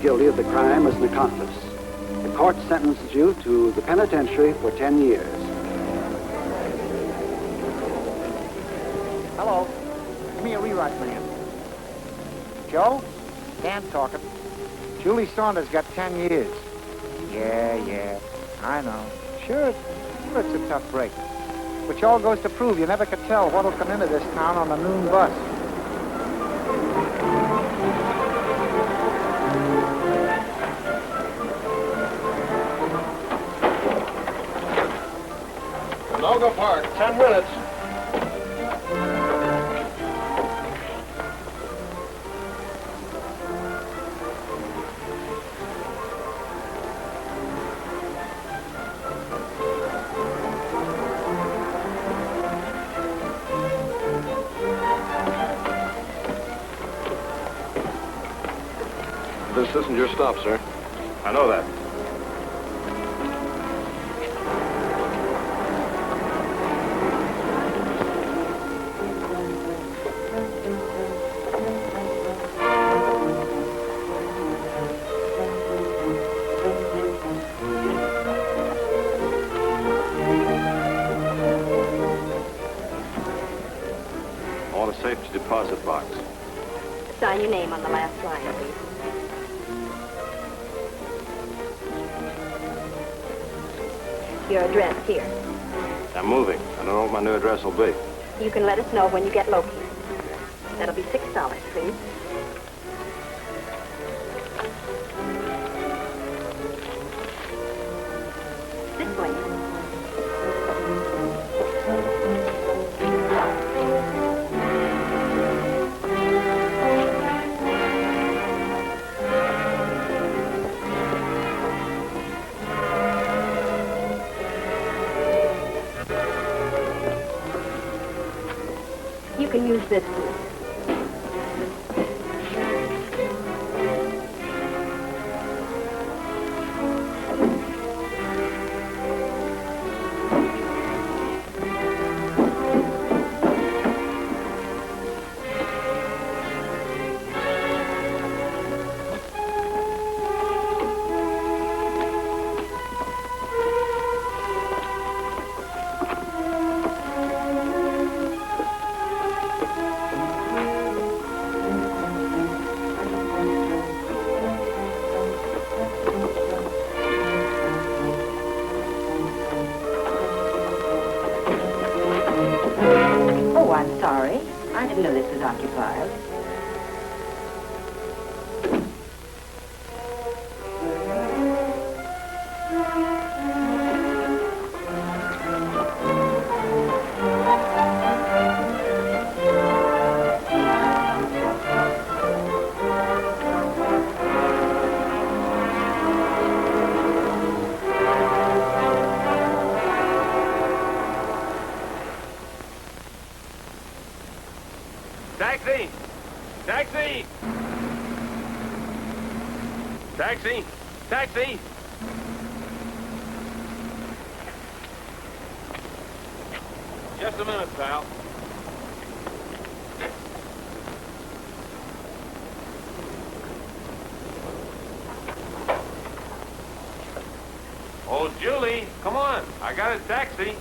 guilty of the crime as an accomplice. The court sentences you to the penitentiary for 10 years. Hello. Give me a rewrite, will you? Joe? Dan talking. Julie Saunders got 10 years. Yeah. I know. Sure, it's a tough break. Which all goes to prove you never could tell what'll come into this town on the noon bus. Logo Park, 10 minutes. This isn't your stop, sir. I know that. I want a safety deposit box. Sign your name on the last line, please. Your address here. I'm moving. I don't know what my new address will be. You can let us know when you get located. That'll be $6, please. This way. You can use this, please. I'm sorry. I didn't know this was occupied. Taxi! Taxi! Taxi! Taxi! Just a minute, pal. Oh, Julie, come on. I got a taxi.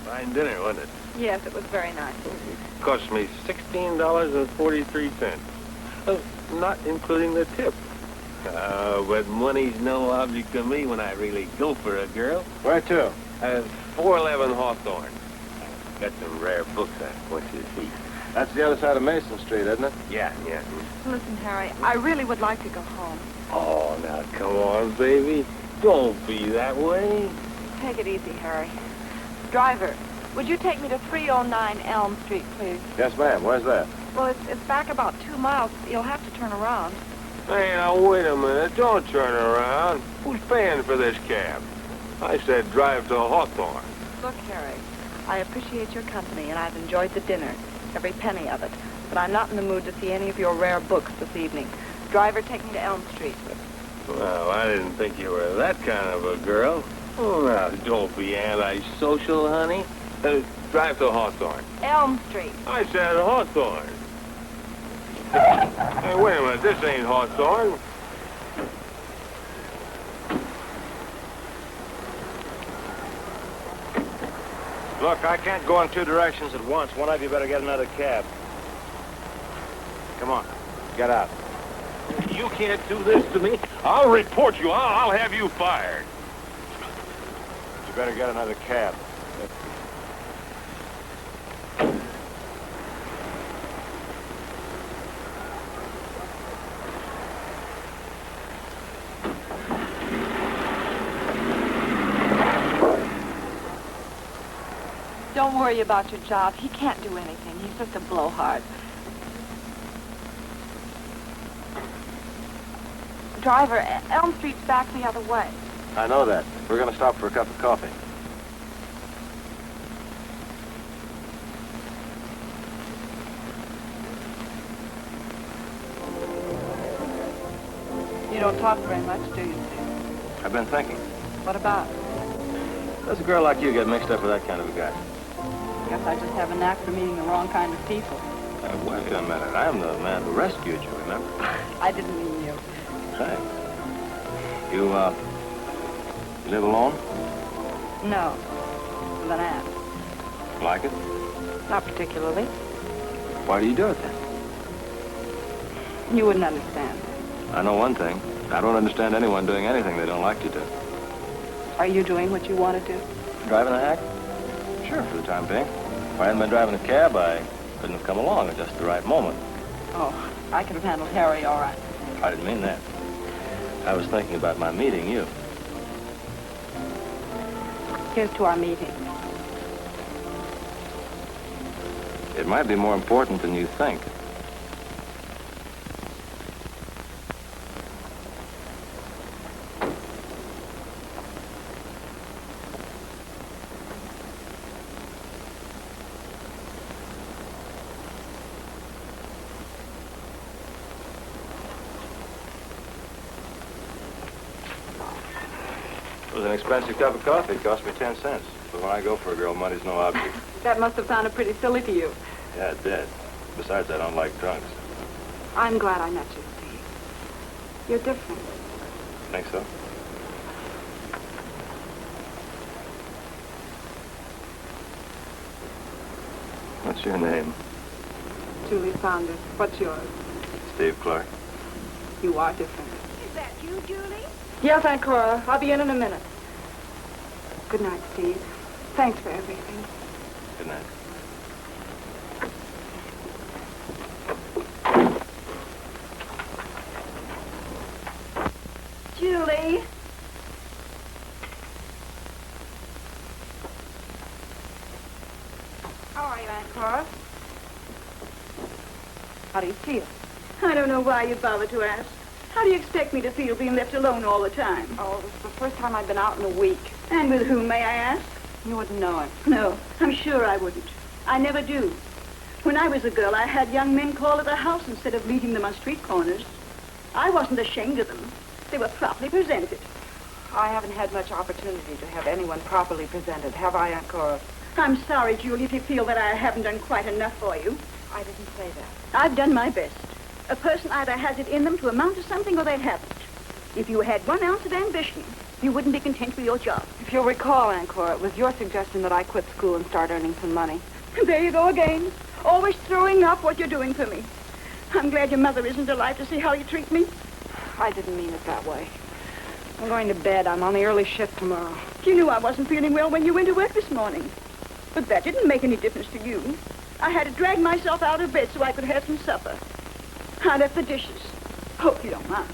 Fine dinner, wasn't it? Yes, it was very nice. It cost me $16.43. Not including the tip. But money's no object to me when I really go for a girl. Where to? 411 Hawthorne. Got some rare books I want you to see. That's the other side of Mason Street, isn't it? Yeah. Listen, Harry, I really would like to go home. Oh, now come on, baby. Don't be that way. Take it easy, Harry. Driver, would you take me to 309 Elm Street, please? Yes, ma'am. Where's that? Well, it's back about 2 miles. You'll have to turn around. Hey, now, wait a minute. Don't turn around. Who's paying for this cab? I said drive to Hawthorne. Look, Harry, I appreciate your company, and I've enjoyed the dinner, every penny of it. But I'm not in the mood to see any of your rare books this evening. Driver, take me to Elm Street. Well, I didn't think you were that kind of a girl. Oh, now, don't be antisocial, honey. Drive to Hawthorne. Elm Street. I said Hawthorne. Hey, wait a minute. This ain't Hawthorne. Look, I can't go in two directions at once. One of you better get another cab. Come on, get out. You can't do this to me. I'll report you. I'll have you fired. You better get another cab. Don't worry about your job. He can't do anything. He's just a blowhard. Driver, Elm Street's back the other way. I know that. We're going to stop for a cup of coffee. You don't talk very much, do you, Steve? I've been thinking. What about? Does a girl like you get mixed up with that kind of a guy? Guess I just have a knack for meeting the wrong kind of people. Wait a minute. I'm the man who rescued you, remember? I didn't mean you. Hey. You live alone? No. With an aunt. Like it? Not particularly. Why do you do it then? You wouldn't understand. I know one thing. I don't understand anyone doing anything they don't like to do. Are you doing what you want to do? Driving a hack? Sure, for the time being. If I hadn't been driving a cab, I couldn't have come along at just the right moment. Oh, I could have handled Harry all right. I didn't mean that. I was thinking about my meeting you. Here's to our meeting. It might be more important than you think. It was an expensive cup of coffee. It cost me 10 cents. But when I go for a girl, money's no object. That must have sounded pretty silly to you. Yeah, it did. Besides, I don't like drunks. I'm glad I met you, Steve. You're different. Think so? What's your name? Julie Saunders. What's yours? Steve Clark. You are different. Is that you, Julie? Yes, Aunt Cora. I'll be in a minute. Good night, Steve. Thanks for everything. Good night. Julie? How are you, Aunt Cora? How do you feel? I don't know why you bother to ask. How do you expect me to feel being left alone all the time? Oh, this is the first time I've been out in a week. And with whom, may I ask? You wouldn't know it. No, I'm sure I wouldn't. I never do. When I was a girl, I had young men call at the house instead of meeting them on street corners. I wasn't ashamed of them. They were properly presented. I haven't had much opportunity to have anyone properly presented, have I, Aunt Cora? I'm sorry, Julie, if you feel that I haven't done quite enough for you. I didn't say that. I've done my best. A person either has it in them to amount to something or they haven't. If you had 1 ounce of ambition, you wouldn't be content with your job. If you'll recall, Aunt Cora, it was your suggestion that I quit school and start earning some money. There you go again. Always throwing off what you're doing for me. I'm glad your mother isn't alive to see how you treat me. I didn't mean it that way. I'm going to bed. I'm on the early shift tomorrow. You knew I wasn't feeling well when you went to work this morning. But that didn't make any difference to you. I had to drag myself out of bed so I could have some supper. I left the dishes. Hope you don't mind.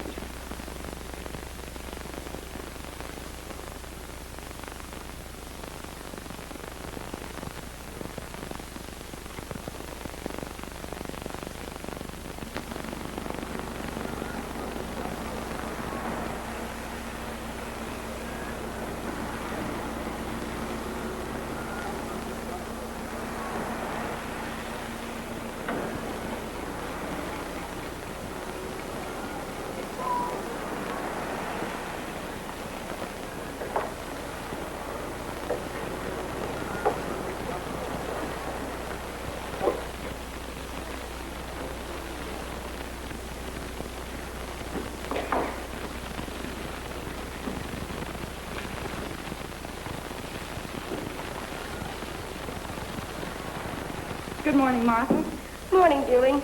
Good morning, Martha. Morning, Julie.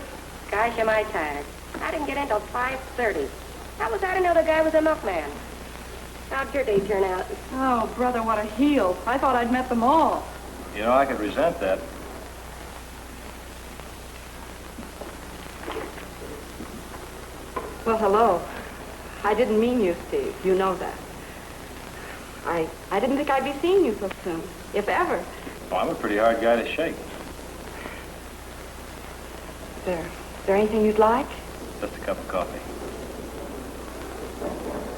Gosh, am I tired. I didn't get in till 5:30. How was I to know the guy was a milkman? How'd your day turn out? Oh, brother, what a heel. I thought I'd met them all. You know, I could resent that. Well, hello. I didn't mean you, Steve. You know that. I didn't think I'd be seeing you so soon, if ever. Well, I'm a pretty hard guy to shake. Is there anything you'd like? Just a cup of coffee.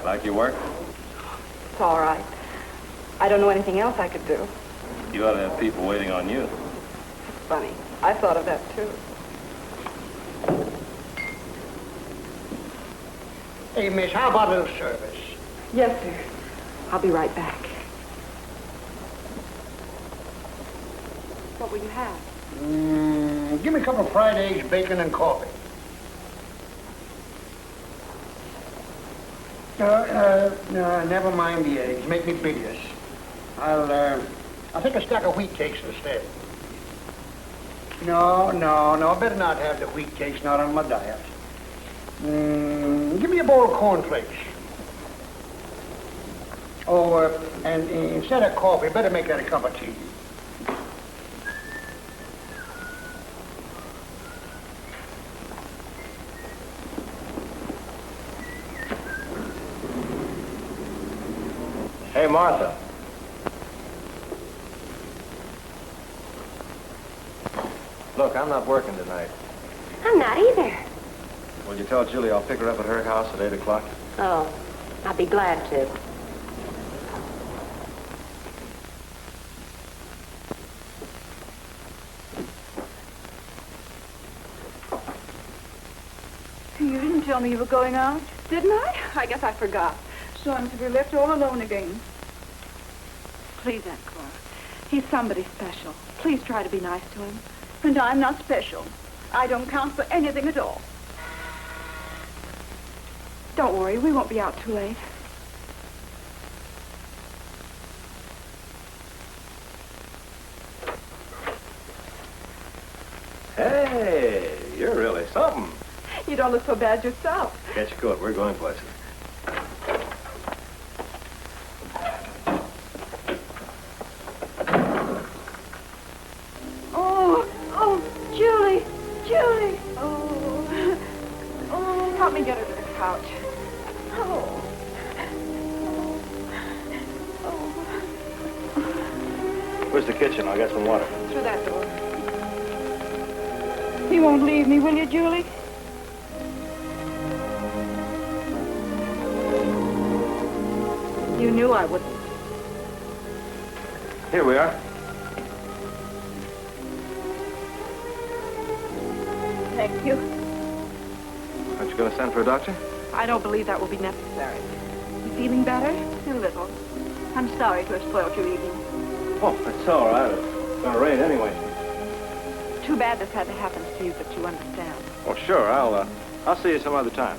Like your work? It's all right. I don't know anything else I could do. You ought to have people waiting on you. It's funny. I thought of that, too. Hey, miss, how about a little service? Yes, sir. I'll be right back. What will you have? Give me a couple of fried eggs, bacon, and coffee. No, never mind the eggs. Make me bilious. I'll take a stack of wheat cakes instead. No. Better not have the wheat cakes, not on my diet. Give me a bowl of cornflakes. Oh, and instead of coffee, better make that a cup of tea. Hey, Martha. Look, I'm not working tonight. I'm not either. Will you tell Julie I'll pick her up at her house at 8 o'clock? Oh, I'll be glad to. You didn't tell me you were going out. Didn't I? I guess I forgot. So I'm to be left all alone again. Please, Aunt Cora. He's somebody special. Please try to be nice to him. And I'm not special. I don't count for anything at all. Don't worry, we won't be out too late. Hey, you're really something. You don't look so bad yourself. Get your coat. We're going places. Oh, Julie. Oh, Help me get her to the couch. oh. Where's the kitchen? I'll get some water. Through that door. You won't leave me, will you, Julie? You knew I wouldn't. Here we are. Thank you. Aren't you going to send for a doctor? I don't believe that will be necessary. You feeling better? A little. I'm sorry to have spoiled your evening. Oh, that's all right. It's going to rain anyway. Too bad this had to happen, Steve, but you understand. Oh, sure. I'll see you some other time.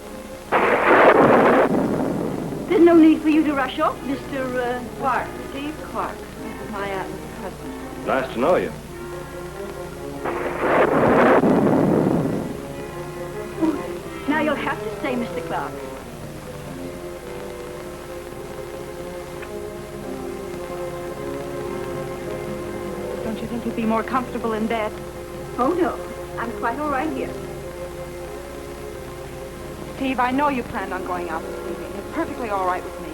There's no need for you to rush off, Mr. Clark. Steve Clark. My aunt's husband. Nice to know you. Now you'll have to stay, Mr. Clark. Don't you think you'd be more comfortable in bed? Oh, no. I'm quite all right here. Steve, I know you planned on going out this evening. It's perfectly all right with me.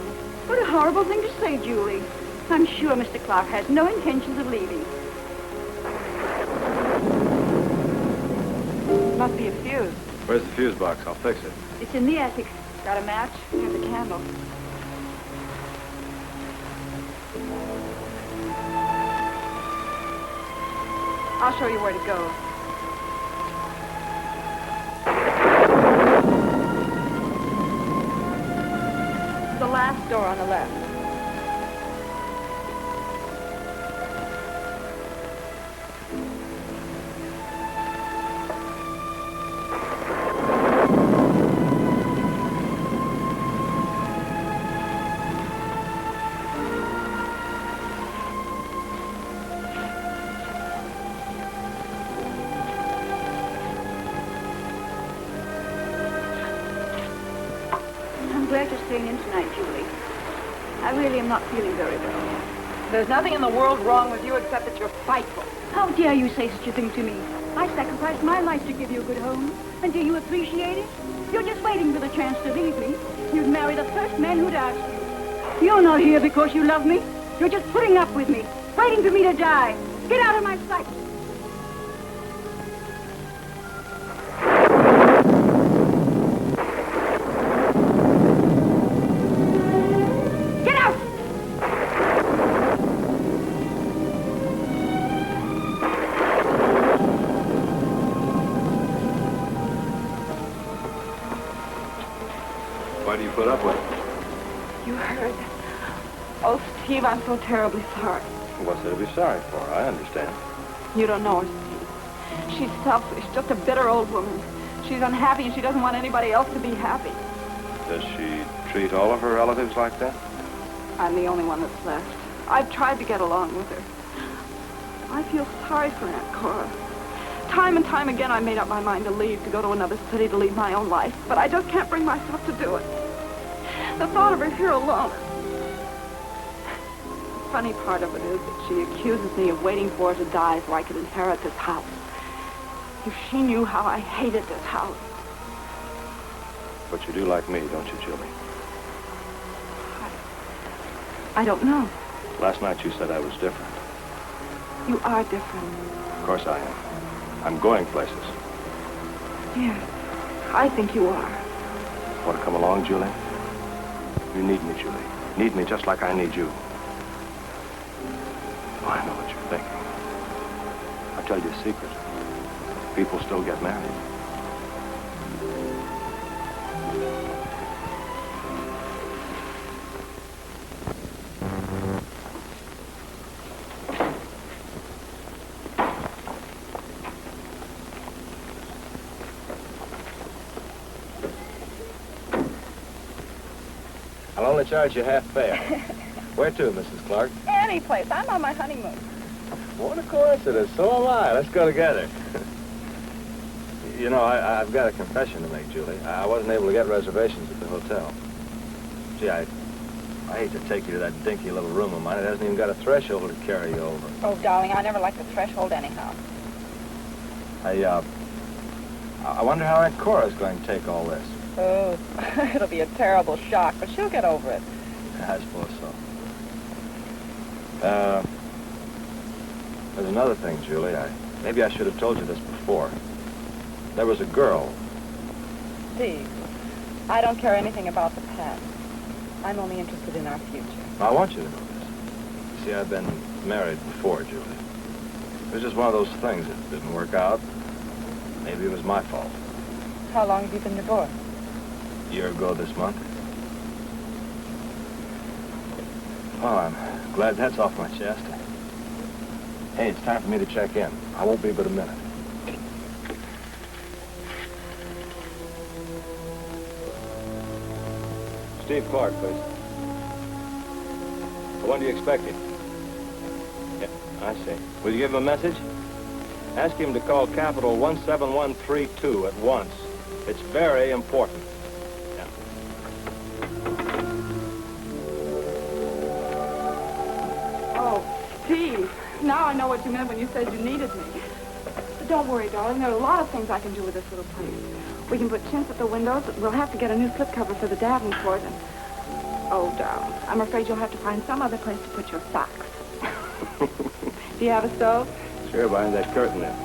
What a horrible thing to say, Julie. I'm sure Mr. Clark has no intentions of leaving. Must be a fuse. Where's the fuse box? I'll fix it. It's in the attic. Got a match? Here's a candle. I'll show you where to go. The last door on the left. glad you're staying in tonight, Julie. I really am not feeling very well. There's nothing in the world wrong with you except that you're spiteful. How dare you say such a thing to me? I sacrificed my life to give you a good home. And do you appreciate it? You're just waiting for the chance to leave me. You'd marry the first man who'd ask you. You're not here because you love me. You're just putting up with me, waiting for me to die. Get out of my sight. Why do you put up with it? You heard. Oh, Steve, I'm so terribly sorry. What's there to be sorry for? I understand. You don't know her, Steve. She's selfish, just a bitter old woman. She's unhappy and she doesn't want anybody else to be happy. Does she treat all of her relatives like that? I'm the only one that's left. I've tried to get along with her. I feel sorry for Aunt Cora. Time and time again, I made up my mind to leave, to go to another city, to lead my own life. But I just can't bring myself to do it. The thought of her here alone. The funny part of it is that she accuses me of waiting for her to die so I could inherit this house. If she knew how I hated this house. But you do like me, don't you, Julie? I don't know. Last night you said I was different. You are different. Of course I am. I'm going places. Yes, I think you are. Want to come along, Julie? You need me, Julie. Need me just like I need you. Oh, I know what you're thinking. I'll tell you a secret. People still get married. I'll only charge you half fare. Where to, Mrs. Clark? Any place. I'm on my honeymoon. What a coincidence. So am I. Let's go together. You know, I've got a confession to make, Julie. I wasn't able to get reservations at the hotel. Gee, I hate to take you to that dinky little room of mine. It hasn't even got a threshold to carry you over. Oh, darling, I never liked the threshold anyhow. I wonder how Aunt Cora's going to take all this. Oh, it'll be a terrible shock, but she'll get over it. I suppose so. There's another thing, Julie. Maybe I should have told you this before. There was a girl. Steve, I don't care anything about the past. I'm only interested in our future. I want you to know this. You see, I've been married before, Julie. It was just one of those things that didn't work out. Maybe it was my fault. How long have you been divorced? A year ago this month. Oh, I'm glad that's off my chest. Hey, it's time for me to check in. I won't be but a minute. Steve Clark, please. When do you expect him? Yeah, I see. Will you give him a message? Ask him to call Capital 17132 at once. It's very important. Yeah. Oh, Steve, now I know what you meant when you said you needed me. But don't worry, darling. There are a lot of things I can do with this little place. We can put chintz at the windows. We'll have to get a new slipcover for the davenport. And oh, darling, I'm afraid you'll have to find some other place to put your socks. Do you have a stove? Sure, behind that curtain there.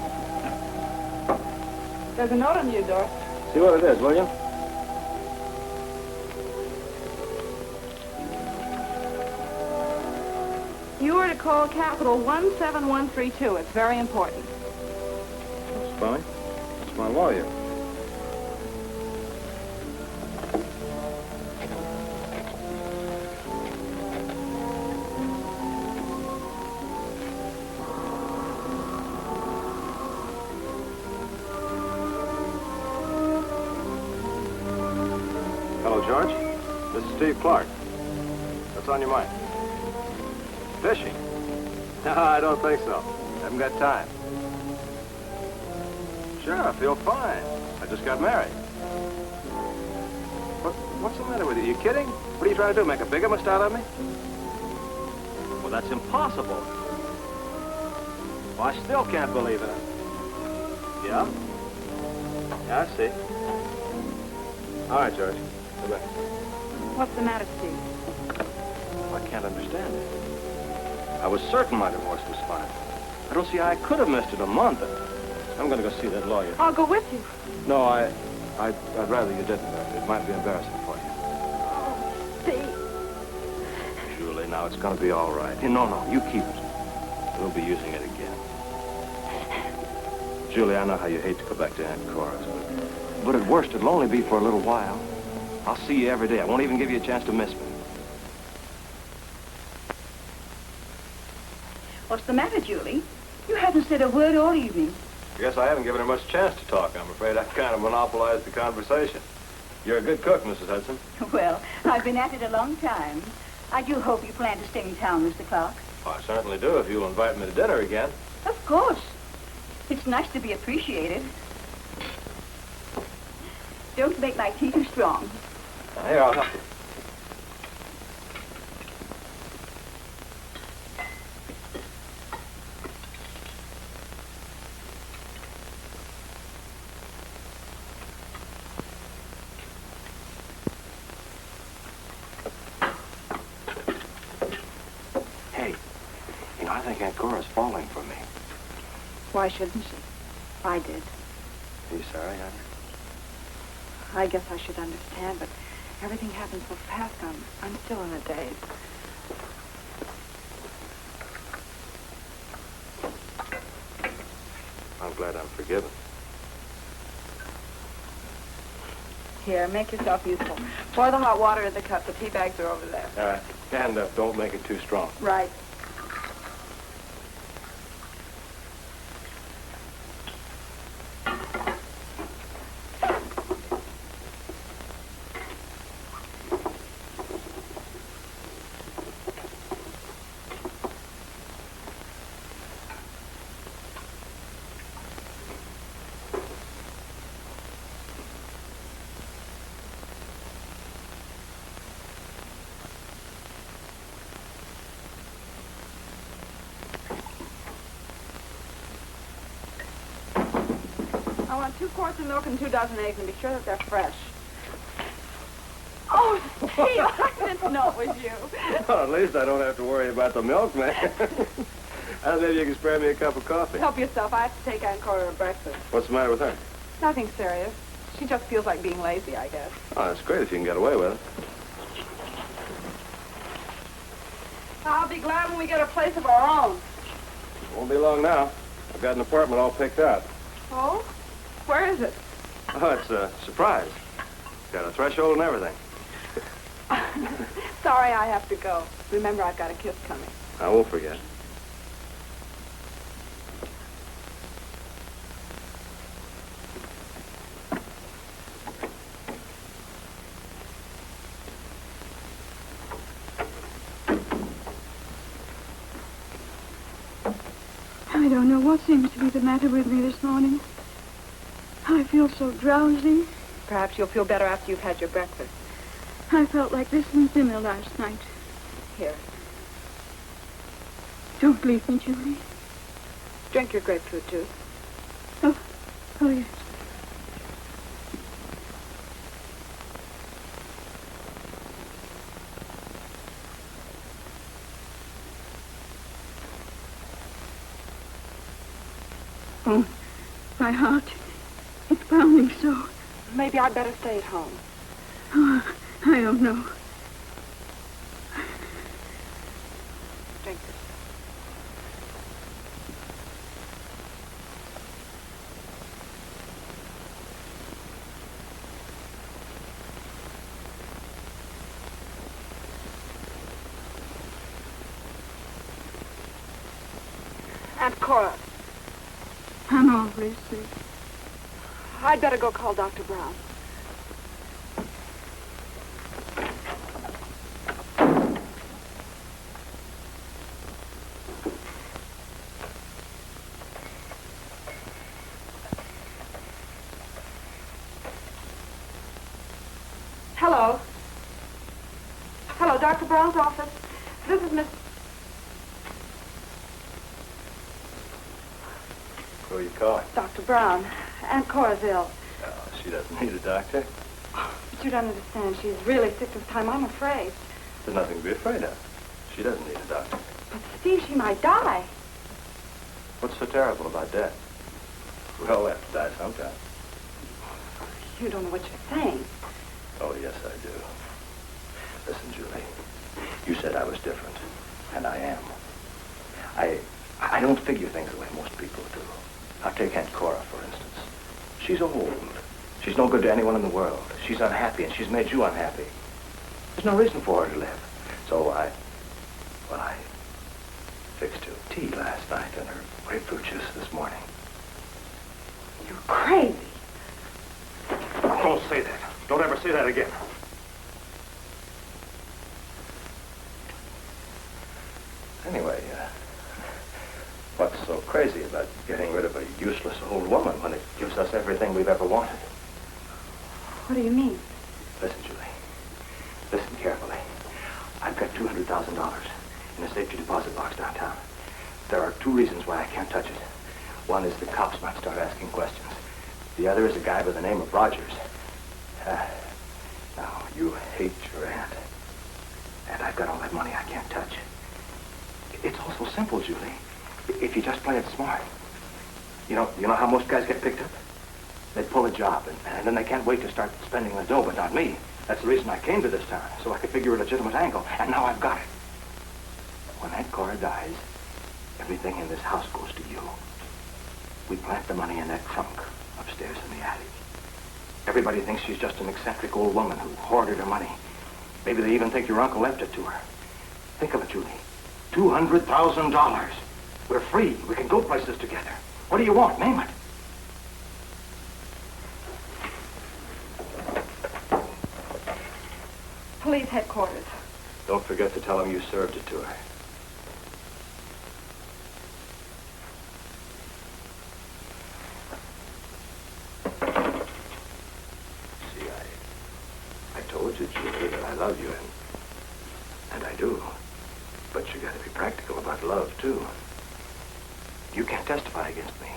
There's a note on your door. See what it is, will you? You are to call Capital 17132. It's very important. That's funny. It's my lawyer. Hello, George. This is Steve Clark. What's on your mind? Fishing? No, I don't think so. Haven't got time. Sure, I feel fine. I just got married. What's the matter with you? You kidding? What are you trying to do, make a bigamist out of me? Well, that's impossible. Well, I still can't believe it. Yeah? Yeah, I see. All right, George. Go back. What's the matter, Steve? I can't understand it. I was certain my divorce was fine. I don't see how I could have missed it a month. I'm going to go see that lawyer. I'll go with you. No, I'd rather you didn't. It might be embarrassing for you. Oh, Steve. Julie, now it's going to be all right. No, you keep it. We'll be using it again. Julie, I know how you hate to go back to Aunt Cora's, but at worst, it'll only be for a little while. I'll see you every day. I won't even give you a chance to miss me. What's the matter, Julie? You haven't said a word all evening. I guess I haven't given her much chance to talk. I'm afraid I kind of monopolized the conversation. You're a good cook, Mrs. Hudson. Well, I've been at it a long time. I do hope you plan to stay in town, Mr. Clark. Well, I certainly do if you'll invite me to dinner again. Of course. It's nice to be appreciated. Don't make my tea too strong. Here, I'll help you. I think Aunt Cora's falling for me. Why shouldn't she? I did. Are you sorry, honey? I guess I should understand, but everything happened so fast. I'm still in a daze. I'm glad I'm forgiven. Here, make yourself useful. Pour the hot water in the cup. The tea bags are over there. All right. And don't make it too strong. Right. I want 2 quarts of milk and 2 dozen eggs, and be sure that they're fresh. Oh, Steve, I didn't know it was you. Well, at least I don't have to worry about the milkman. Maybe you can spare me a cup of coffee. Help yourself. I have to take Aunt Cora to breakfast. What's the matter with her? Nothing serious. She just feels like being lazy, I guess. Oh, that's great if you can get away with it. I'll be glad when we get a place of our own. Won't be long now. I've got an apartment all picked out. Oh? Where is it? Oh, it's a surprise. Got a threshold and everything. Sorry, I have to go. Remember, I've got a kiss coming. I won't forget. I don't know what seems to be the matter with me this morning. I feel so drowsy. Perhaps you'll feel better after you've had your breakfast. I felt like this in dinner last night. Here, Don't leave me, Julie. drink your grapefruit juice. Oh, yes. Oh, my heart. It's pounding so. Maybe I'd better stay at home. Oh, I don't know. Drink this. Aunt Cora, I'm always sick. I'd better go call Dr. Brown. Hello. Hello, Dr. Brown's office. This is Miss... Who are you calling? Dr. Brown. Aunt Cora's ill. Oh, she doesn't need a doctor. But you don't understand. She's really sick this time, I'm afraid. There's nothing to be afraid of. She doesn't need a doctor. But, Steve, she might die. What's so terrible about death? We all have to die sometime. You don't know what you're saying. Oh, yes, I do. Listen, Julie, you said I was different, and I am. I don't figure things the way most people do. Now, take Aunt Cora, for instance. She's old. She's no good to anyone in the world. She's unhappy, and she's made you unhappy. There's no reason for her to live. So I fixed her tea last night and her grapefruit juice this morning. You're crazy. Don't say that. Don't ever say that again. Anyway, what's so crazy about getting rid of a useless old woman when it gives us everything we've ever wanted? What do you mean? Listen, Julie. Listen carefully. I've got $200,000 in a safety deposit box downtown. There are two reasons why I can't touch it. One is the cops might start asking questions. The other is a guy by the name of Rogers. Now, you hate your aunt. And I've got all that money I can't touch. It's all so simple, Julie. If you just play it smart. You know how most guys get picked up? They pull a job, and then they can't wait to start spending the dough, but not me. That's the reason I came to this town, so I could figure a legitimate angle, and now I've got it. When Aunt Cora dies, everything in this house goes to you. We plant the money in that trunk upstairs in the attic. Everybody thinks she's just an eccentric old woman who hoarded her money. Maybe they even think your uncle left it to her. Think of it, Julie. $200,000. We're free. We can go places together. What do you want? Name it. Police headquarters. Don't forget to tell them you served it to her. See, I told you, Julie, that I love you, and I do. But you gotta be practical about love, too. You can't testify against me.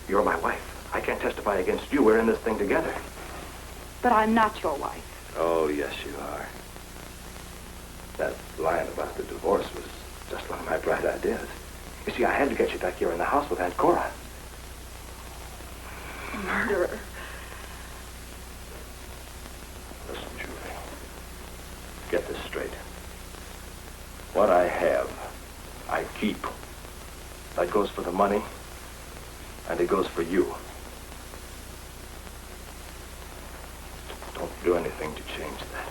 You're my wife. I can't testify against you. We're in this thing together. But I'm not your wife. Oh, yes, you are. That line about the divorce was just one of my bright ideas. You see, I had to get you back here in the house with Aunt Cora. Murderer. Listen, Julie. Get this straight. What I have, I keep. That goes for the money, and it goes for you. Don't do anything to change that.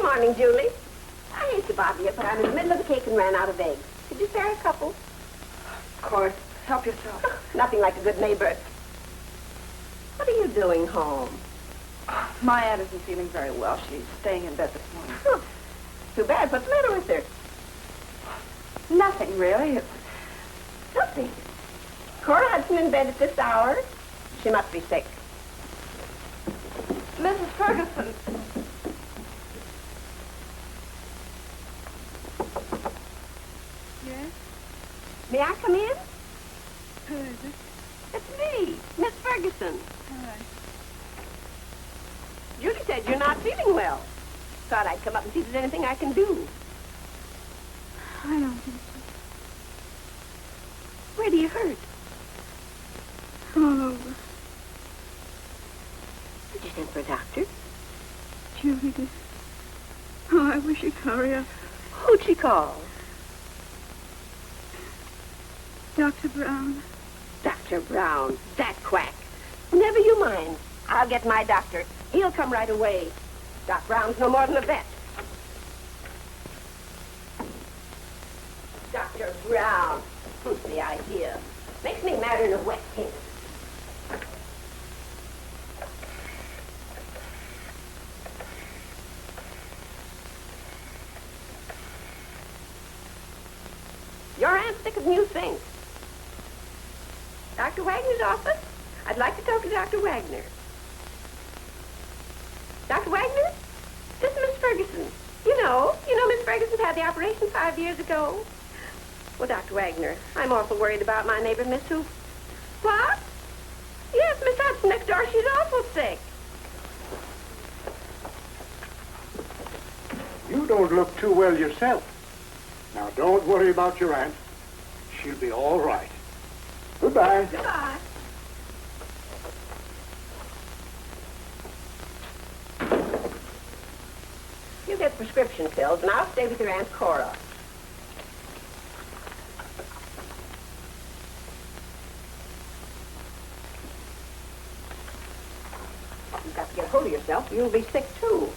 Morning, Julie. I hate to bother you, but I'm in the middle of the cake and ran out of eggs. Could you spare a couple? Of course. Help yourself. Nothing like a good neighbor. What are you doing home? My aunt isn't feeling very well. She's staying in bed this morning. Huh. Too bad. What's the matter with her? Nothing, really. Nothing. Cora Hudson in bed at this hour? She must be sick. Mrs. Ferguson. Yes? May I come in? Who is it? It's me, Miss Ferguson. All right. Julie said you're not feeling well. Thought I'd come up and see if there's anything I can do. I don't think so. Where do you hurt? All over. Did you send for a doctor? Julie did. Oh, I wish you'd hurry up. Who'd she call? Dr. Brown. Dr. Brown, that quack. Never you mind. I'll get my doctor. He'll come right away. Doc Brown's no more than a vet. Dr. Brown. The idea. Makes me madder than a wet hen. Your aunt's sick of new things. Dr. Wagner's office? I'd like to talk to Dr. Wagner. Dr. Wagner? This is Miss Ferguson. You know Miss Ferguson had the operation 5 years ago. Well, Dr. Wagner, I'm awful worried about my neighbor, Miss Who. What? Yes, Miss Hudson next door. She's awful sick. You don't look too well yourself. Now, don't worry about your aunt. She'll be all right. Goodbye. Goodbye. You get prescription pills, and I'll stay with your Aunt Cora. You've got to get hold of yourself, or you'll be sick, too.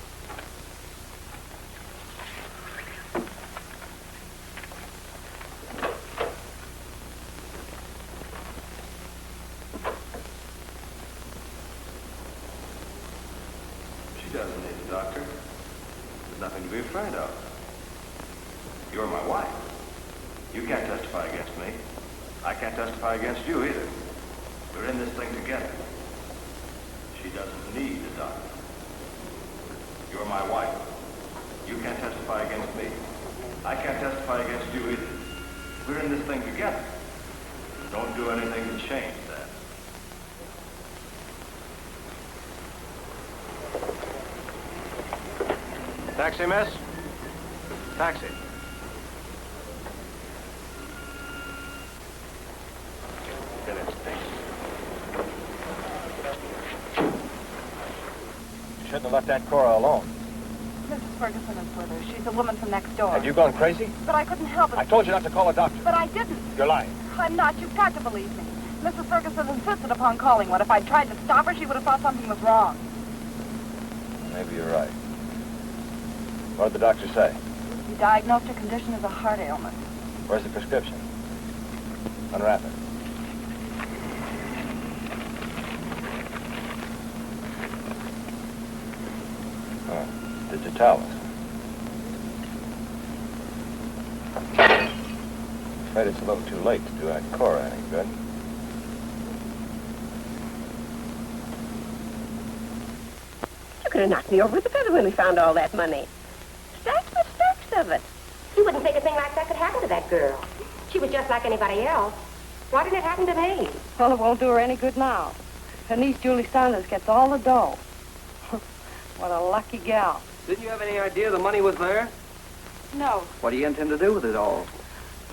She doesn't need a doctor. There's nothing to be afraid of. You're my wife. You can't testify against me. I can't testify against you either. We're in this thing together. She doesn't need a doctor. You're my wife. You can't testify against me. I can't testify against you either. We're in this thing together. Don't do anything to change that. Taxi, miss? Taxi. Get it, thanks. You shouldn't have left Aunt Cora alone. Mrs. Ferguson is with her. She's a woman from next door. Have you gone crazy? But I couldn't help it. I told you not to call a doctor. But I didn't. You're lying. I'm not. You've got to believe me. Mrs. Ferguson insisted upon calling one. If I'd tried to stop her, she would have thought something was wrong. Maybe you're right. What did the doctor say? He diagnosed her condition as a heart ailment. Where's the prescription? Unwrap it. Oh, did you tell us? Afraid it's a little too late to do Aunt Cora any good. You could have knocked me over with a feather when we found all that money. Stacks and stacks of it. You wouldn't think a thing like that could happen to that girl. She was just like anybody else. Why didn't it happen to me? Well, it won't do her any good now. Her niece, Julie Saunders, gets all the dough. What a lucky gal. Didn't you have any idea the money was there? No, What do you intend to do with it all?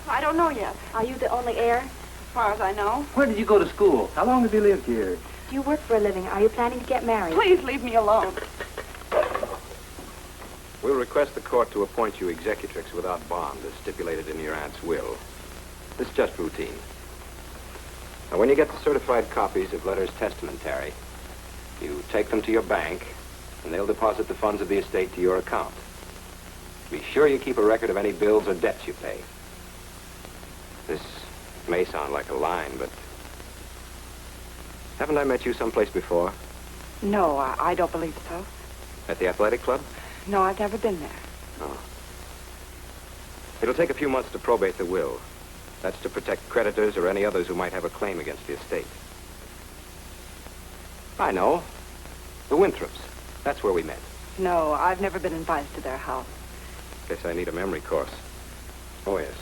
I don't know yet. Are you the only heir? As far as I know. Where did you go to school? How long have you lived here? Do you work for a living? Are you planning to get married? Please leave me alone. We'll request the court to appoint you executrix without bond, as stipulated in your aunt's will. This is just routine. Now, when you get the certified copies of letters testamentary, you take them to your bank, and they'll deposit the funds of the estate to your account. Be sure you keep a record of any bills or debts you pay. This may sound like a line, but haven't I met you someplace before? No, I don't believe so. At the athletic club? No, I've never been there. Oh. It'll take a few months to probate the will. That's to protect creditors or any others who might have a claim against the estate. I know. The Winthrops. That's where we met. No, I've never been invited to their house. Guess I need a memory course. Oh, yes.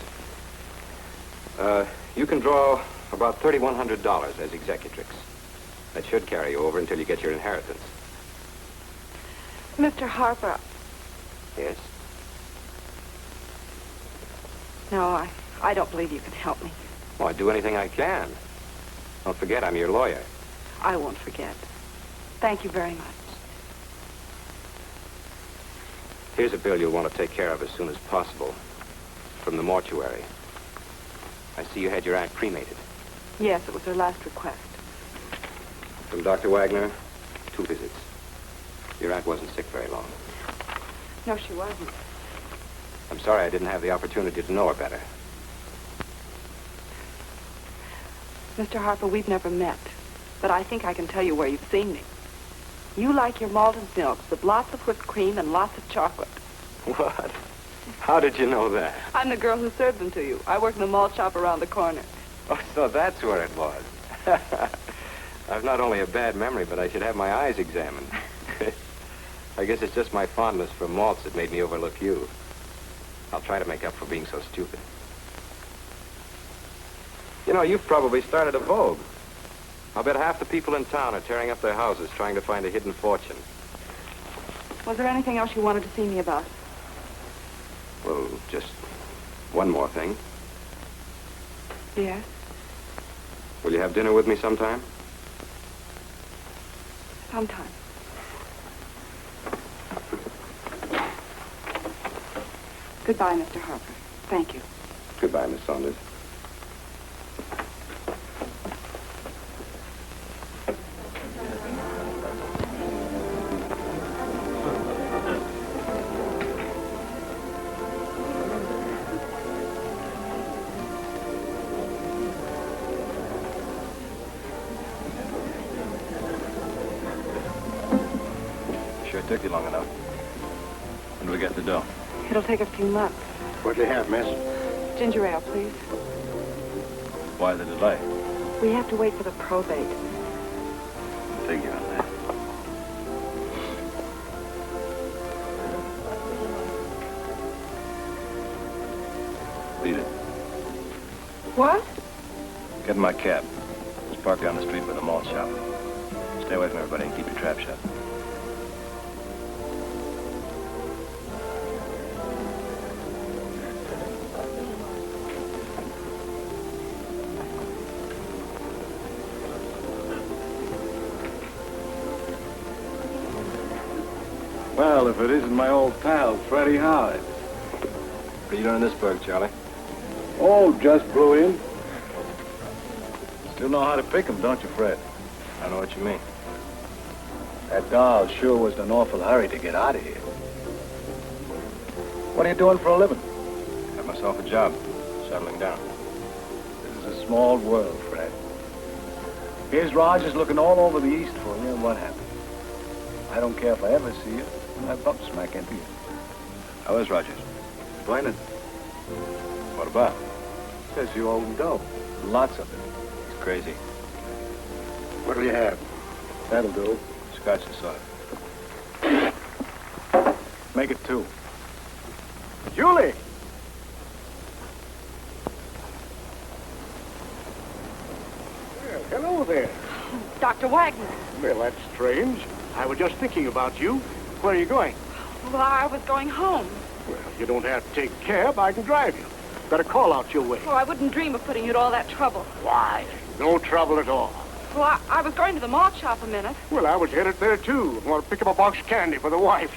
You can draw about $3,100 as executrix. That should carry you over until you get your inheritance. Mr. Harper. Yes? No, I don't believe you can help me. Oh, I'd do anything I can. Don't forget, I'm your lawyer. I won't forget. Thank you very much. Here's a bill you'll want to take care of as soon as possible. From the mortuary. I see you had your aunt cremated. Yes, it was her last request. From Dr. Wagner, 2 visits. Your aunt wasn't sick very long. No, she wasn't. I'm sorry I didn't have the opportunity to know her better. Mr. Harper, we've never met, but I think I can tell you where you've seen me. You like your malted milks with lots of whipped cream and lots of chocolate. What? How did you know that? I'm the girl who served them to you. I work in the malt shop around the corner. Oh, so that's where it was. I've not only a bad memory, but I should have my eyes examined. I guess it's just my fondness for malts that made me overlook you. I'll try to make up for being so stupid. You know, you've probably started a vogue. I'll bet half the people in town are tearing up their houses trying to find a hidden fortune. Was there anything else you wanted to see me about? Well, just one more thing. Yes? Will you have dinner with me sometime? Sometime. Goodbye, Mr. Harper. Thank you. Goodbye, Miss Saunders. Sure took you long enough. When do we get the dough? It'll take a few months. What do you have, miss? Ginger ale, please. Why the delay? We have to wait for the probate. Figure on that. Beat it. What? Get in my cab. Just park down the street by the malt shop. Stay away from everybody and keep your trap shut. Well, if it isn't my old pal, Freddie Howard. What are you doing in this burg, Charlie? Oh, just blew in. Still know how to pick 'em, don't you, Fred? I know what you mean. That doll sure was in an awful hurry to get out of here. What are you doing for a living? Got myself a job. Settling down. This is a small world, Fred. Here's Rogers looking all over the East for you, and what happened? I don't care if I ever see you. I bump smack into you. How is Rogers? Splendid. What about? Says you owe him dough. Lots of it. He's crazy. What'll you have? That'll do. Scotch and soda. Make it 2. Julie! Well, hello there. Dr. Wagner. Well, that's strange. I was just thinking about you. Where are you going? Well, I was going home. Well, you don't have to take a cab. I can drive you. Got a call out your way. Oh, I wouldn't dream of putting you to all that trouble. Why? No trouble at all. Well, I was going to the malt shop a minute. Well, I was headed there, too. I want to pick up a box of candy for the wife.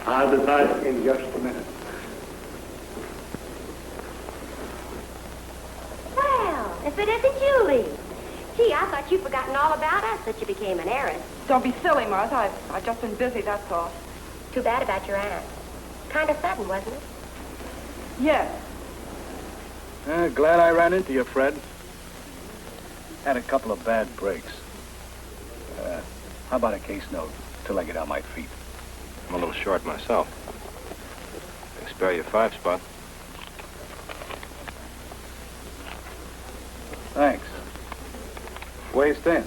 I'll be back in just a minute. Well, if it isn't Julie. Gee, I thought you'd forgotten all about us that you became an heiress. Don't be silly, Martha. I've just been busy, that's all. Too bad about your aunt. Kind of sudden, wasn't it? Yes. Glad I ran into you, Fred. Had a couple of bad breaks. How about a case note till I get on my feet? I'm a little short myself. I can spare you a 5 spot. Thanks. Where you staying?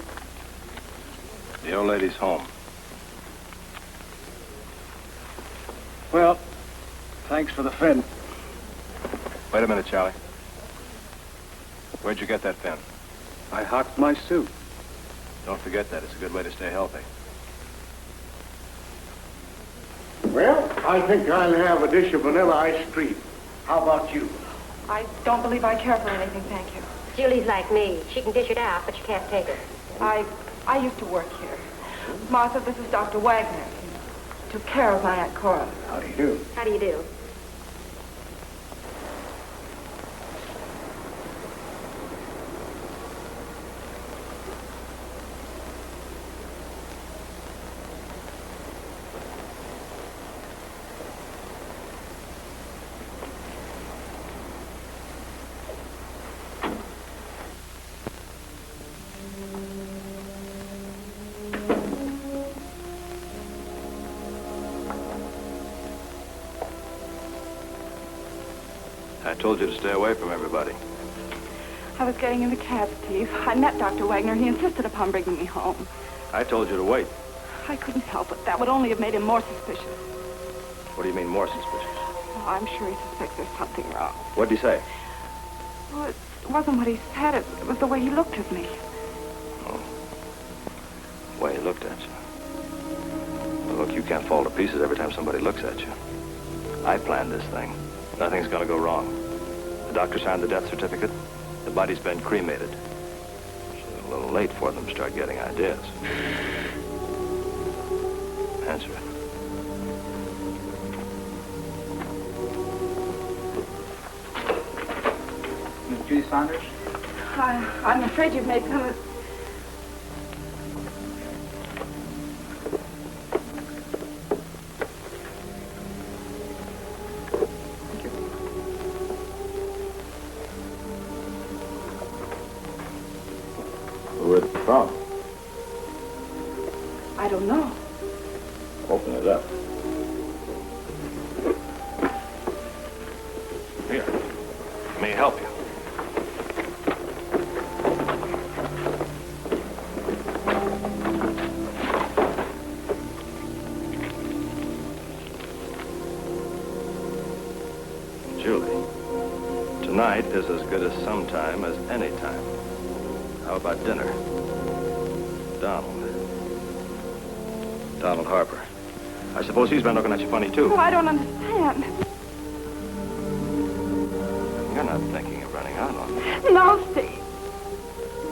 The old lady's home. Well, thanks for the fin. Wait a minute, Charlie. Where'd you get that fin? I hocked my suit. Don't forget that. It's a good way to stay healthy. Well, I think I'll have a dish of vanilla ice cream. How about you? I don't believe I care for anything, thank you. Julie's like me. She can dish it out, but you can't take it. I used to work here. Martha, this is Dr. Wagner. He took care of my Aunt Cora. How do you do? How do you do? I told you to stay away from everybody. I was getting in the cab, Steve. I met Dr. Wagner. He insisted upon bringing me home. I told you to wait. I couldn't help it. That would only have made him more suspicious. What do you mean, more suspicious? Oh, I'm sure he suspects there's something wrong. What'd he say? Well, it wasn't what he said. It was the way he looked at me. Oh. The way he looked at you. Well, look, you can't fall to pieces every time somebody looks at you. I planned this thing. Nothing's gonna go wrong. The doctor signed the death certificate. The body's been cremated. It's a little late for them to start getting ideas. Answer it. Miss Judy Saunders? I'm afraid you've made some... Where's it from? I don't know. Open it up. Here. Let me help you. Julie, tonight is as good as some time as any time. How about dinner? Donald Harper. I suppose he's been looking at you funny, too. Oh, I don't understand. You're not thinking of running out on me. No, Steve.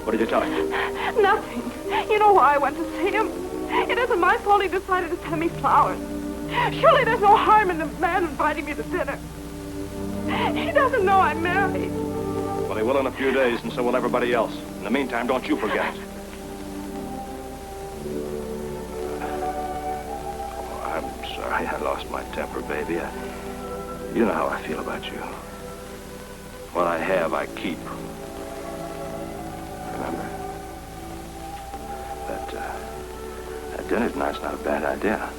What did you tell him? Nothing. You know why I went to see him? It isn't my fault he decided to send me flowers. Surely there's no harm in the man inviting me to dinner. He doesn't know I'm married. Well, he will in a few days, and so will everybody else. In the meantime, don't you forget it. Oh, I'm sorry I lost my temper, baby. You know how I feel about you. What I have, I keep. Remember? That dinner tonight's not a bad idea.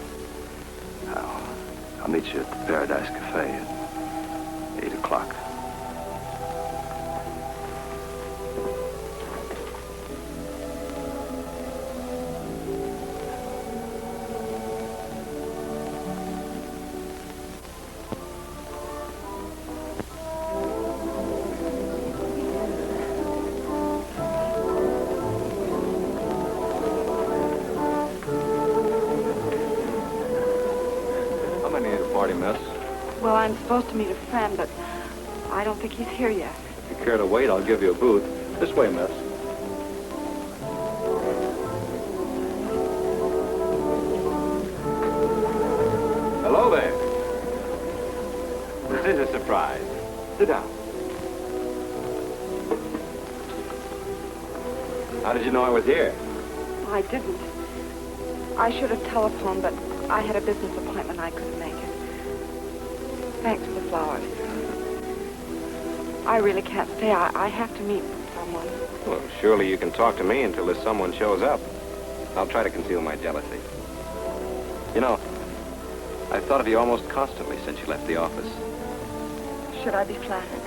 I'll meet you at the Paradise Cafe at 8 o'clock. Well, I'm supposed to meet a friend, but I don't think he's here yet. If you care to wait, I'll give you a booth. This way, miss. Hello there. This is a surprise. Sit down. How did you know I was here? I didn't. I should have telephoned, but I had a business appointment. I couldn't make it. Thanks for the flowers. I really can't stay. I have to meet someone. Well, surely you can talk to me until this someone shows up. I'll try to conceal my jealousy. You know, I've thought of you almost constantly since you left the office. Should I be flattered?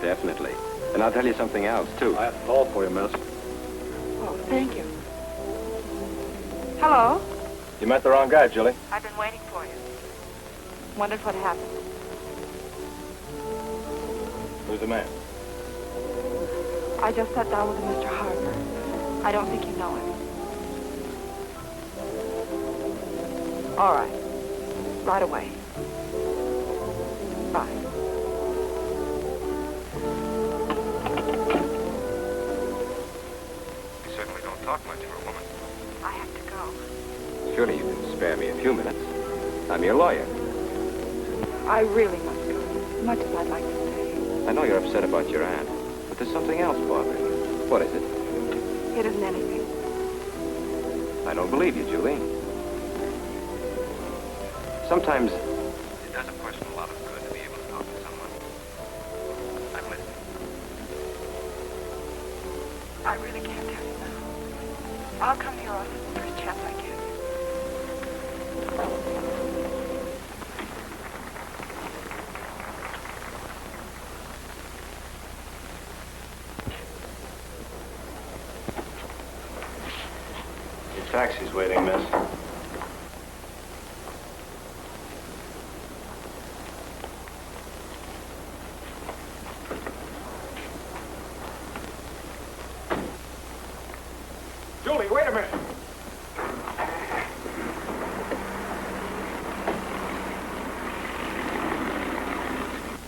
Definitely. And I'll tell you something else, too. I have to call for you, miss. Oh, thank you. Hello? You met the wrong guy, Julie. I've been waiting for you. Wondered what happened. Who's the man? I just sat down with a Mr. Harper. I don't think you know him. All right. Right away. Bye. You certainly don't talk much for a woman. I have to go. Surely you can spare me a few minutes. I'm your lawyer. I really must go, as much as I'd like to stay. I know you're upset about your aunt, but there's something else bothering you. What is it? It isn't anything. I don't believe you, Julie. Sometimes it does a person a lot of good to be able to talk to someone. I'm listening. I really can't tell you now. I'll come to your office the first chance I get. Taxi's waiting, miss. Julie, wait a minute.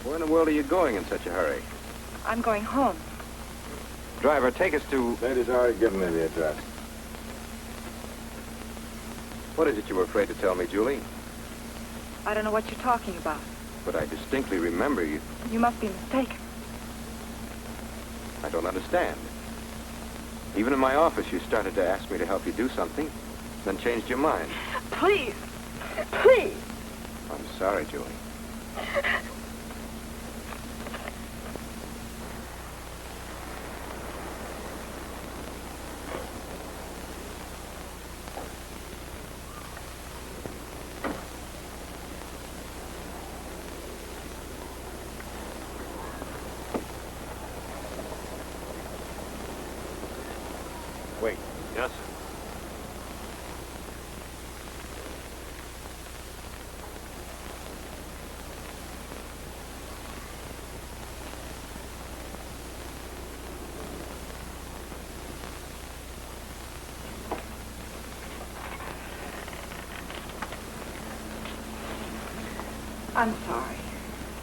Where in the world are you going in such a hurry? I'm going home. Driver, take us to... Lady's already given me the address. What is it you were afraid to tell me, Julie? I don't know what you're talking about. But I distinctly remember you. You must be mistaken. I don't understand. Even in my office, you started to ask me to help you do something, then changed your mind. Please. Please. I'm sorry, Julie. Wait. Yes, sir. I'm sorry.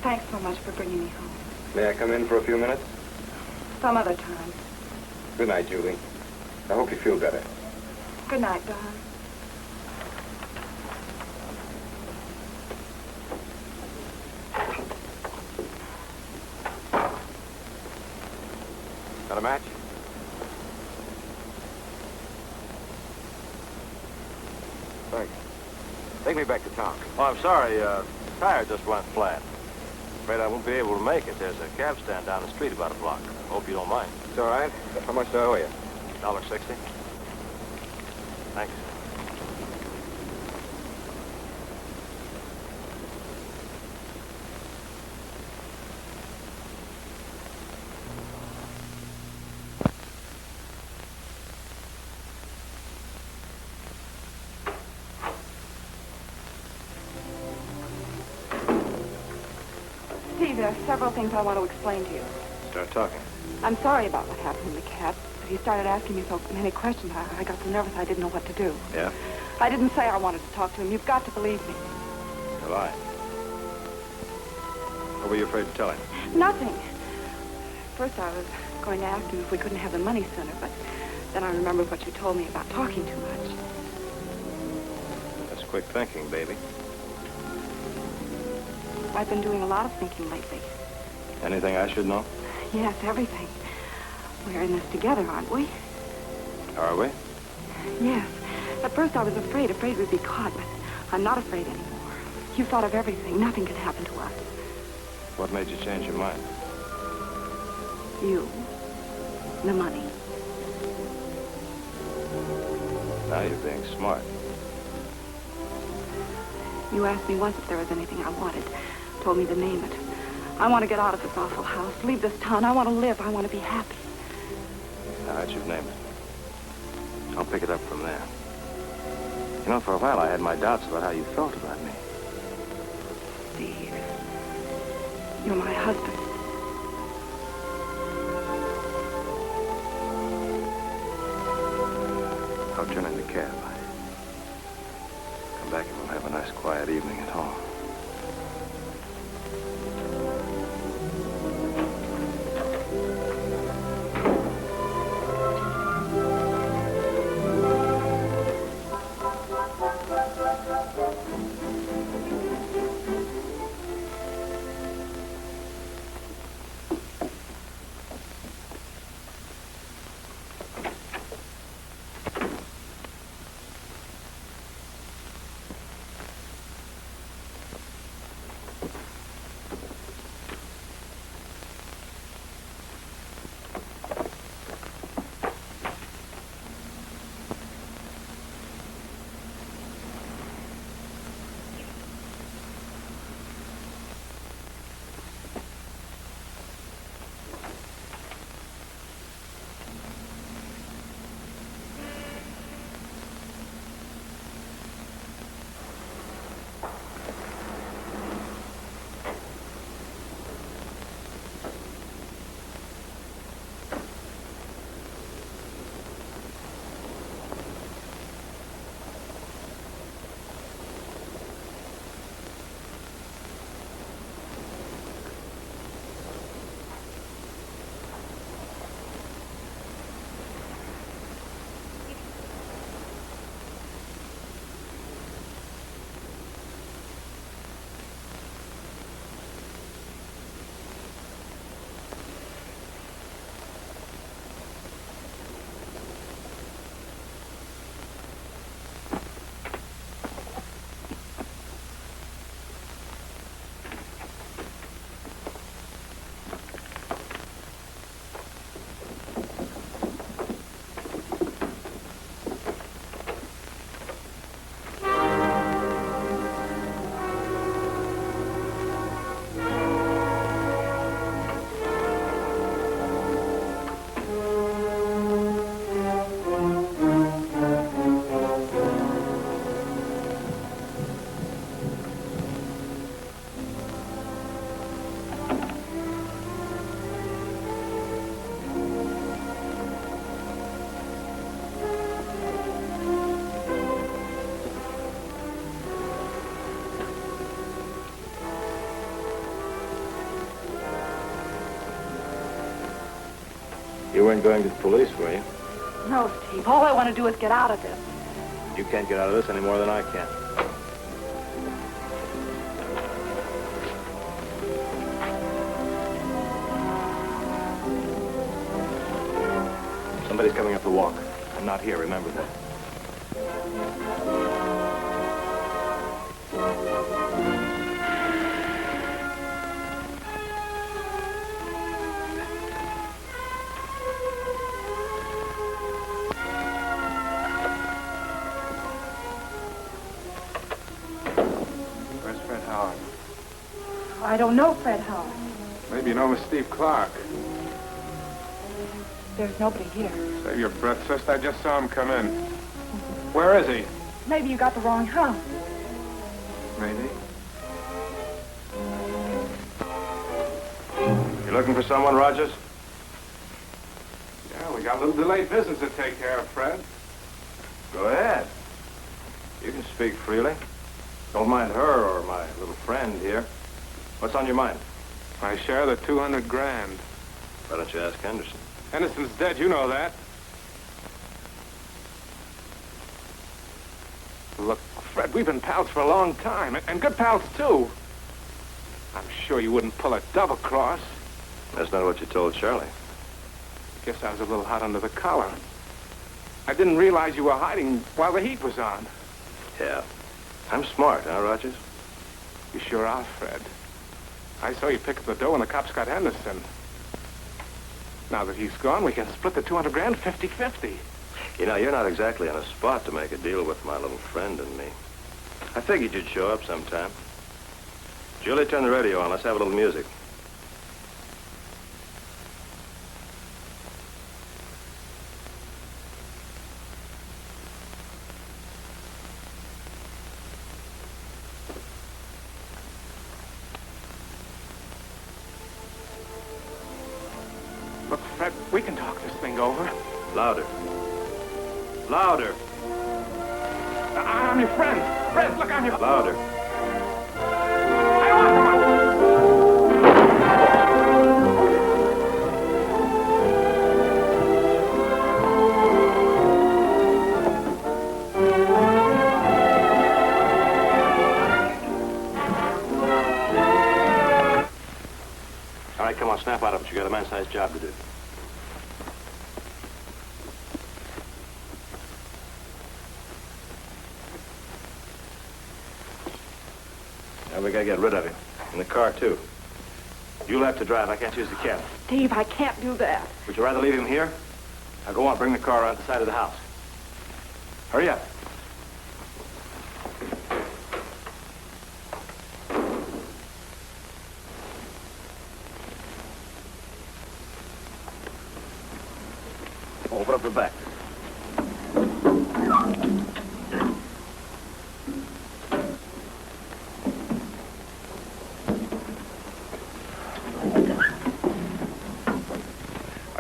Thanks so much for bringing me home. May I come in for a few minutes? Some other time. Good night, Julie. I hope you feel better. Good night, Don. Got a match? Thanks. Take me back to town. Oh, I'm sorry. Tire just went flat. Afraid I won't be able to make it. There's a cab stand down the street about a block. Hope you don't mind. It's all right. How much do I owe you? $1.60. Thanks. Steve, there are several things I want to explain to you. Start talking. I'm sorry about what happened in the cab, but he started asking me so many questions. I got so nervous I didn't know what to do. Yeah? I didn't say I wanted to talk to him. You've got to believe me. You lie. What were you afraid to tell him? Nothing. First, I was going to ask him if we couldn't have the money sooner, but then I remembered what you told me about talking too much. That's quick thinking, baby. I've been doing a lot of thinking lately. Anything I should know? Yes, everything. We're in this together, aren't we? Are we? Yes. At first I was afraid we'd be caught, but I'm not afraid anymore. You've thought of everything. Nothing can happen to us. What made you change your mind? You. The money. Now you're being smart. You asked me once if there was anything I wanted. Told me to name it. I want to get out of this awful house, leave this town. I want to live. I want to be happy. All right, you've named it. I'll pick it up from there. You know, for a while I had my doubts about how you felt about me. Steve, you're my husband. I'll turn in the cab. Come back and we'll have a nice quiet evening at home. You weren't going to the police, were you? No, Steve. All I want to do is get out of this. You can't get out of this any more than I can. Somebody's coming up the walk. I'm not here, remember that. Where's Fred Howard? I don't know Fred Howard. Maybe you know Miss Steve Clark. There's nobody here. Save your breath, sister. I just saw him come in. Where is he? Maybe you got the wrong house. Maybe. You looking for someone, Rogers? Yeah, we got a little delayed business to take care of, Fred. Go ahead. You can speak freely. Don't mind her or my little friend here. What's on your mind? My share of the 200 grand. Why don't you ask Henderson? Henderson's dead, you know that. Look, Fred, we've been pals for a long time, and good pals, too. I'm sure you wouldn't pull a double cross. That's not what you told Charlie. Guess I was a little hot under the collar. I didn't realize you were hiding while the heat was on. Yeah. I'm smart, huh, Rogers? You sure are, Fred. I saw you pick up the dough when the cops got Henderson. Now that he's gone, we can split the 200 grand 50-50. You know, you're not exactly on a spot to make a deal with my little friend and me. I figured you'd show up sometime. Julie, turn the radio on. Let's have a little music. Look, Fred, we can talk this thing over. Louder. Louder. I'm your friend. Fred, look, I'm your... Louder. All right, come on, snap out of it. You got a man-sized job to do. Now we gotta get rid of him. In the car, too. You'll have to drive. I can't use the cab. Steve, I can't do that. Would you rather leave him here? Now go on, bring the car around the side of the house. Hurry up. Open up the back.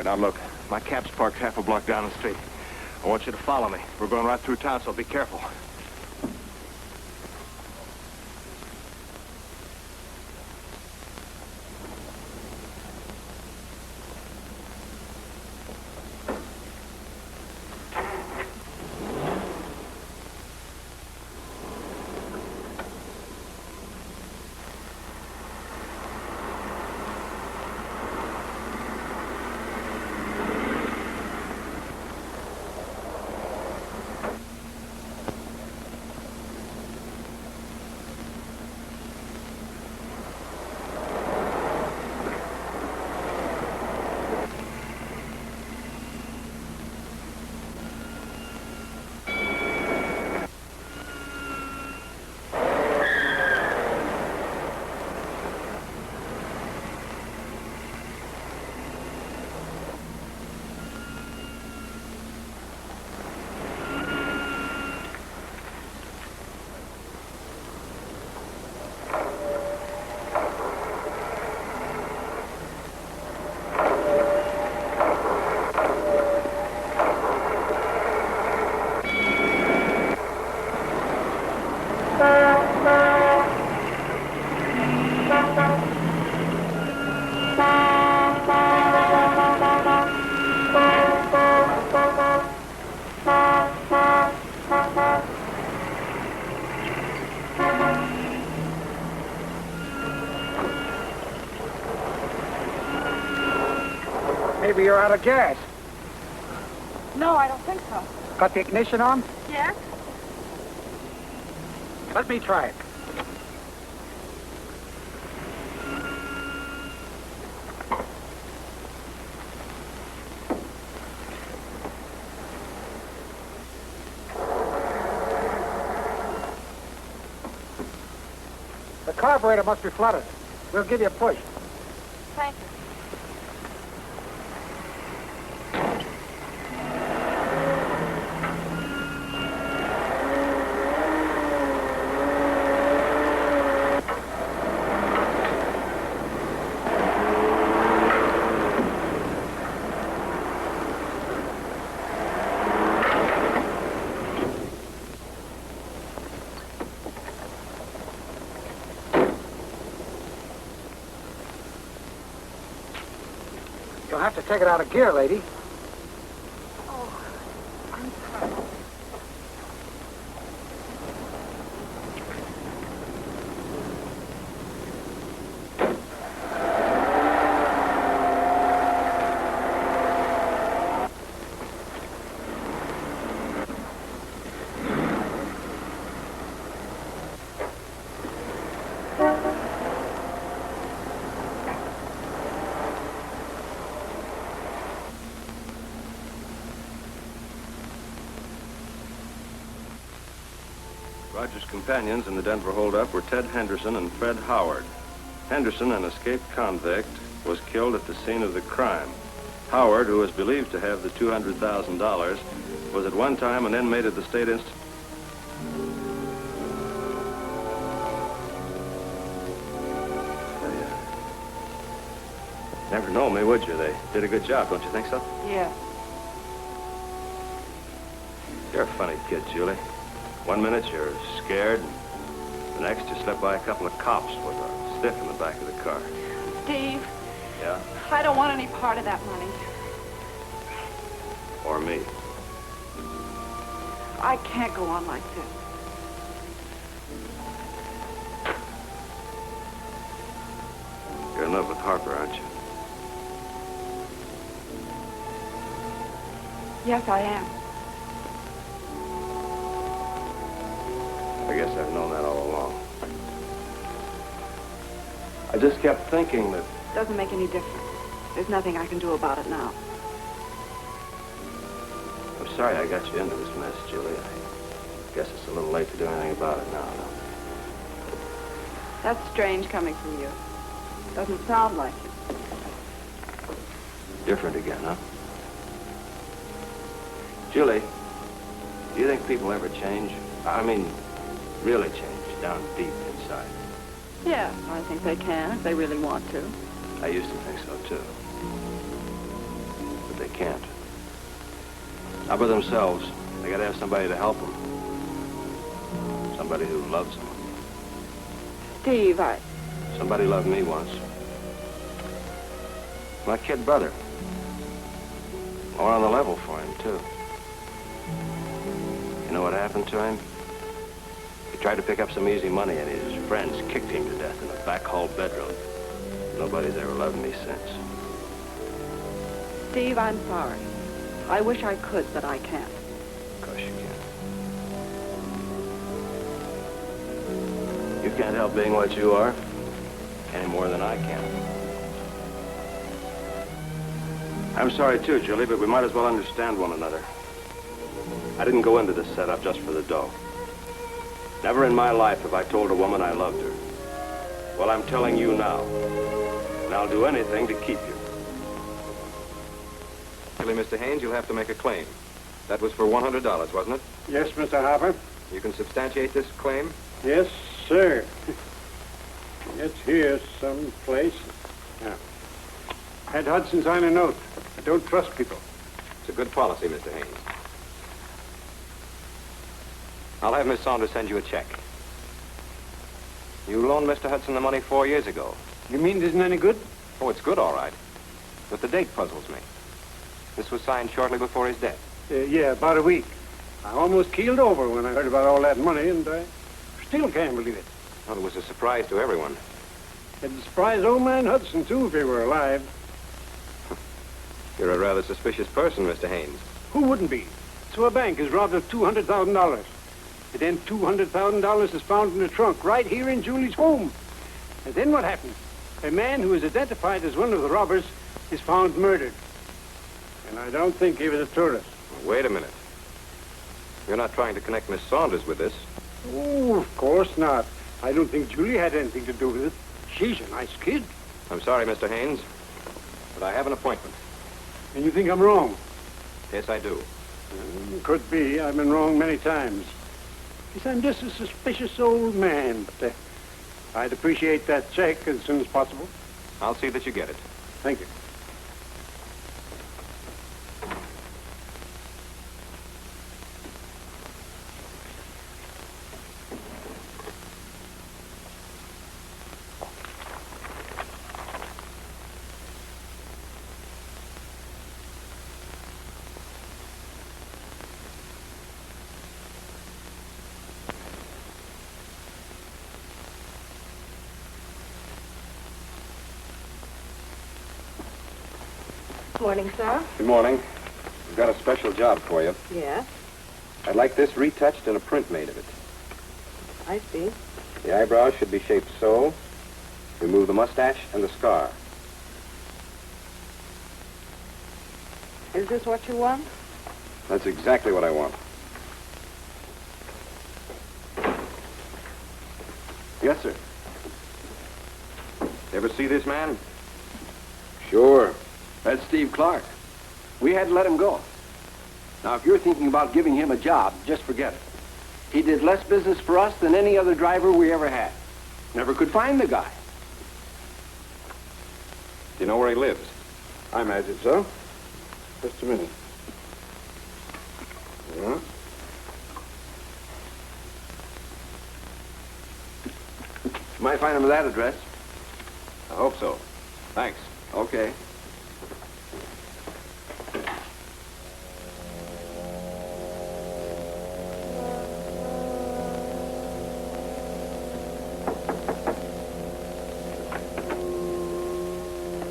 Now, look, my cab's parked half a block down the street. I want you to follow me. We're going right through town, so be careful. Maybe you're out of gas. No, I don't think so. Got the ignition on? Yes? Let me try it. The carburetor must be flooded. We'll give you a push. Thank you. You'll have to take it out of gear, lady. Oh, I'm sorry. Roger's companions in the Denver holdup were Ted Henderson and Fred Howard. Henderson, an escaped convict, was killed at the scene of the crime. Howard, who was believed to have the $200,000, was at one time an inmate of the State Institute. Never know me, would you? They did a good job, don't you think so? Yeah. You're a funny kid, Julie. One minute you're scared, and the next you slip by a couple of cops with a stick in the back of the car. Steve, Yeah? I don't want any part of that money. Or me. I can't go on like this. You're in love with Harper, aren't you? Yes, I am. I guess I've known that all along. I just kept thinking that... Doesn't make any difference. There's nothing I can do about it now. I'm sorry I got you into this mess, Julie. I guess it's a little late to do anything about it now, though. That's strange coming from you. Doesn't sound like it. Different again, huh? Julie, do you think people ever change? I mean, really change, down deep inside? Yes, I think they can if they really want to. I used to think so, too. But they can't. Not by themselves. They gotta have somebody to help them. Somebody who loves them. Steve, Somebody loved me once. My kid brother. More on the level for him, too. You know what happened to him? He tried to pick up some easy money, and his friends kicked him to death in a back hall bedroom. Nobody's ever loved me since. Steve, I'm sorry. I wish I could, but I can't. Of course you can. You can't help being what you are any more than I can. I'm sorry, too, Julie, but we might as well understand one another. I didn't go into this setup just for the dough. Never in my life have I told a woman I loved her. Well, I'm telling you now. And I'll do anything to keep you. Really, Mr. Haynes, you'll have to make a claim. That was for $100, wasn't it? Yes, Mr. Harper. You can substantiate this claim? Yes, sir. It's here someplace. Yeah. I had Hudson sign a note. I don't trust people. It's a good policy, Mr. Haynes. I'll have Miss Saunders send you a check. You loaned Mr. Hudson the money 4 years ago. You mean it isn't any good? Oh, it's good, all right. But the date puzzles me. This was signed shortly before his death. Yeah, about a week. I almost keeled over when I heard about all that money, and I still can't believe it. Well, it was a surprise to everyone. It'd surprise old man Hudson, too, if he were alive. You're a rather suspicious person, Mr. Haynes. Who wouldn't be? So a bank is robbed of $200,000. And then $200,000 is found in the trunk right here in Julie's home. And then what happens? A man who is identified as one of the robbers is found murdered. And I don't think he was a tourist. Well, wait a minute. You're not trying to connect Miss Saunders with this? Oh, of course not. I don't think Julie had anything to do with it. She's a nice kid. I'm sorry, Mr. Haynes, but I have an appointment. And you think I'm wrong? Yes, I do. Could be. I've been wrong many times. Yes, I'm just a suspicious old man, but I'd appreciate that check as soon as possible. I'll see that you get it. Thank you. Morning, sir. Good morning. We've got a special job for you. Yes, I'd like this retouched and a print made of it. I see. The eyebrows should be shaped so. Remove the mustache and the scar. Is this what you want? That's exactly what I want. Yes, sir. You ever see this man? Sure. That's Steve Clark. We had to let him go. Now, if you're thinking about giving him a job, just forget it. He did less business for us than any other driver we ever had. Never could find the guy. Do you know where he lives? I imagine so. Just a minute. Yeah. You might find him at that address. I hope so. Thanks. Okay.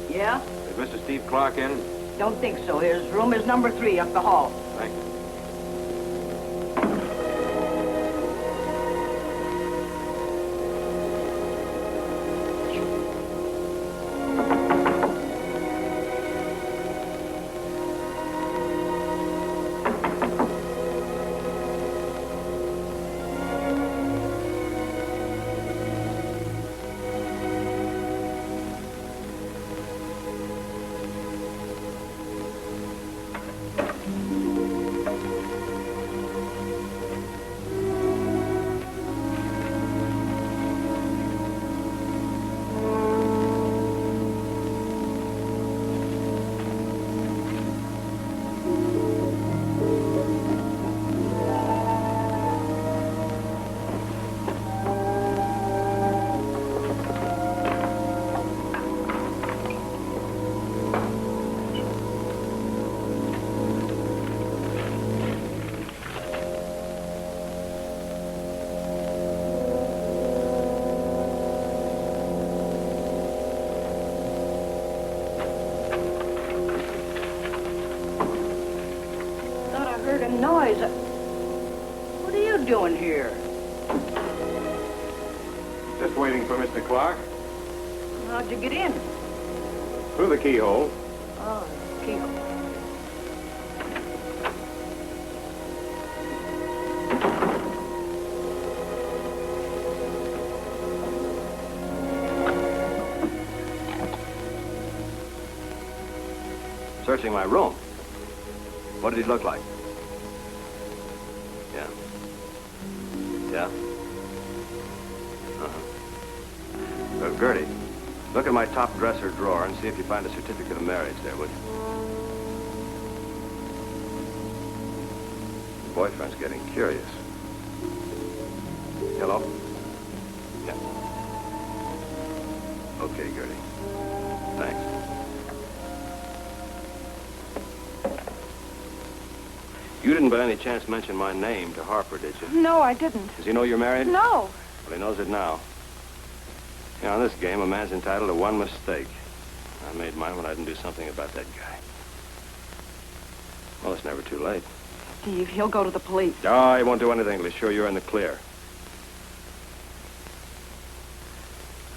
Yeah? Is Mr. Steve Clark in? Don't think so. His room is number 3 up the hall. Thank you. Noise. What are you doing here? Just waiting for Mr. Clark. How'd you get in? Through the keyhole. Oh, keyhole. Searching my room. What did he look like? Yeah. Yeah? Uh-huh. Gertie, look at my top dresser drawer and see if you find a certificate of marriage there, would you? Your boyfriend's getting curious. Hello? Yeah. Okay, Gertie. Thanks. You didn't by any chance mention my name to Harper, did you? No, I didn't. Does he know you're married? No. Well, he knows it now. You know, in this game, a man's entitled to one mistake. I made mine when I didn't do something about that guy. Well, it's never too late. Steve, he'll go to the police. Oh, he won't do anything to assure you're in the clear.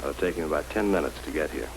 It'll take him about 10 minutes to get here.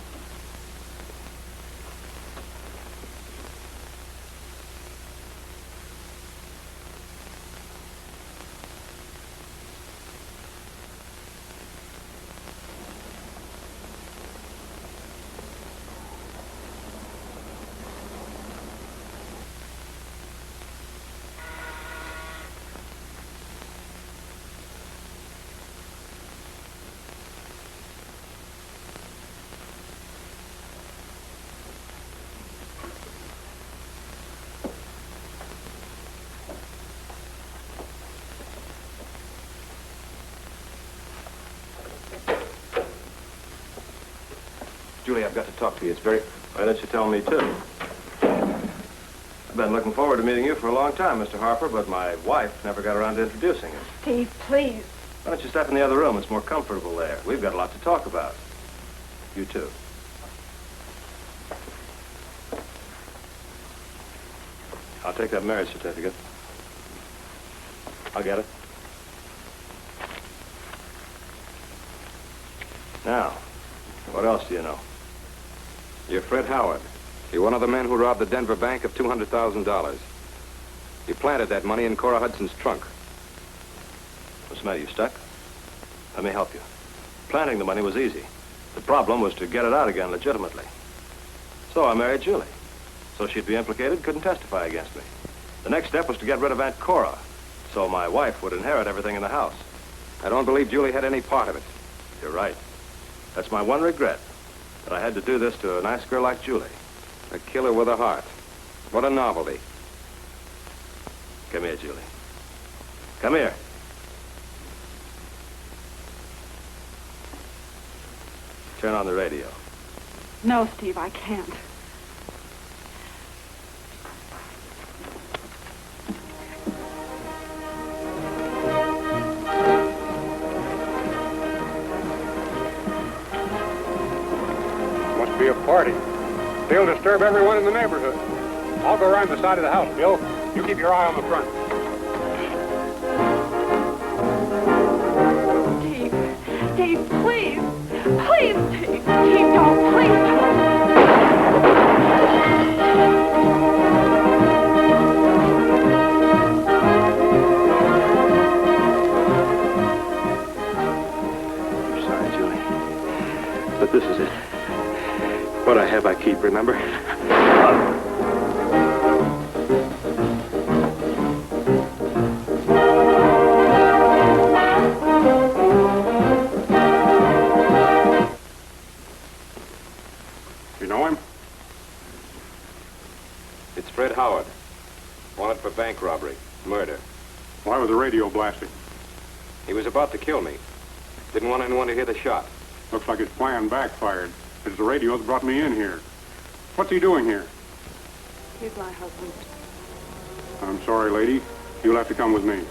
Julie, I've got to talk to you. It's very... Why don't you tell me, too? I've been looking forward to meeting you for a long time, Mr. Harper, but my wife never got around to introducing you. Steve, please. Why don't you step in the other room? It's more comfortable there. We've got a lot to talk about. You, too. I'll take that marriage certificate. I'll get it. Now, what else do you know? You're Fred Howard. You're one of the men who robbed the Denver bank of $200,000. You planted that money in Cora Hudson's trunk. What's the matter? You stuck? Let me help you. Planting the money was easy. The problem was to get it out again legitimately. So I married Julie. So she'd be implicated, couldn't testify against me. The next step was to get rid of Aunt Cora, so my wife would inherit everything in the house. I don't believe Julie had any part of it. You're right. That's my one regret, that I had to do this to a nice girl like Julie. A killer with a heart. What a novelty. Come here, Julie. Come here. Turn on the radio. No, Steve, I can't. Must be a party. They'll disturb everyone in the neighborhood. I'll go around the side of the house, Bill. You keep your eye on the front. Steve, please. Please, Steve. Steve, don't. Please don't. I'm sorry, Julie. But this is it. What I have, I keep, remember? You know him? It's Fred Howard. Wanted for bank robbery, murder. Why was the radio blasting? He was about to kill me. Didn't want anyone to hear the shot. Looks like his plan backfired. It's the radio that brought me in here. What's he doing here? He's my husband. I'm sorry, lady. You'll have to come with me.